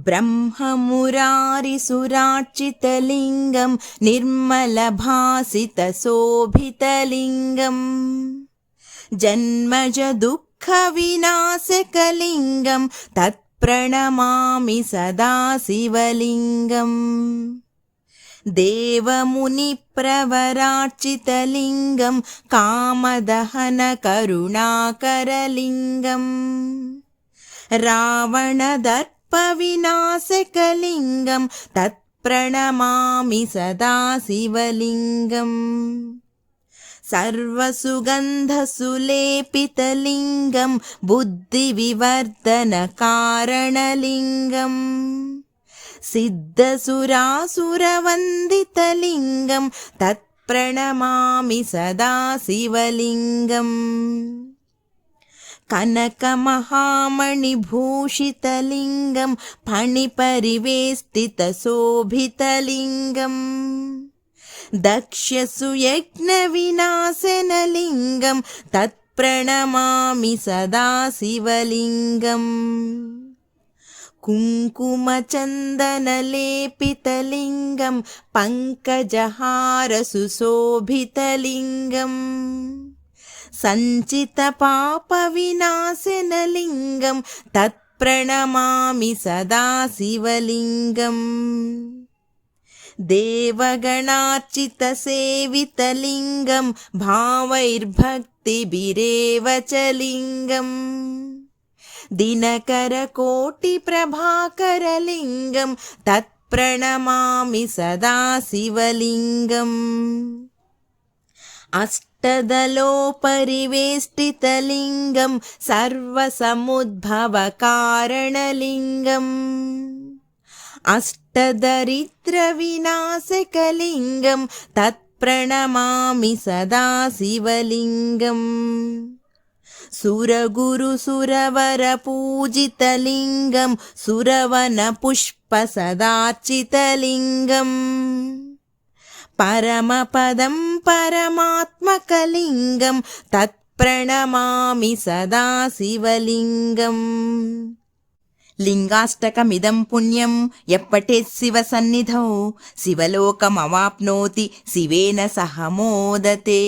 ब्रह्ममुरारिसुरार्चितलिङ्गं निर्मलभासितशोभितलिङ्गम् जन्मज दुःखविनाशकलिङ्गं तत्प्रणमामि सदा शिवलिङ्गम् देवमुनिप्रवरार्चितलिङ्गं कामदहनकरुणाकरलिङ्गम् रावणदर्पविनाशकलिङ्गं तत्प्रणमामि सदा शिवलिङ्गम् सर्वसुगन्धसुलेपितलिङ्गं बुद्धिविवर्धनकारणलिङ्गम् सिद्धसुरासुरवन्दितलिङ्गं तत्प्रणमामि सदा शिवलिङ्गम् कनकमहामणिभूषितलिङ्गं फणिपरिवेष्टितशोभितलिङ्गम् दक्षसुयज्ञविनाशनलिङ्गं तत्प्रणमामि सदा शिवलिङ्गम् कुङ्कुमचन्दनलेपितलिङ्गं पङ्कजहारसुशोभितलिङ्गम् सञ्चितपापविनाशनलिङ्गं तत्प्रणमामि सदा शिवलिङ्गम् देवगणार्चितसेवितलिङ्गं भावैर्भक्तिभिरेव च लिङ्गम् दिनकरकोटिप्रभाकरलिङ्गं तत्प्रणमामि सदा शिवलिङ्गम् अष्टदलोपरिवेष्टितलिङ्गं सर्वसमुद्भवकारणलिङ्गम् अष्टदरिद्रविनाशकलिङ्गं तत्प्रणमामि सदा शिवलिङ्गम् सुरगुरुसुरवरपूजितलिङ्गं सुरवनपुष्पसदार्चितलिङ्गम् परमपदं परमात्मकलिङ्गं तत्प्रणमामि सदा शिवलिङ्गम् लिङ्गाष्टकमिदं पुण्यं यः पठेत् शिवसन्निधौ शिवलोकमवाप्नोति शिवेन सह मोदते।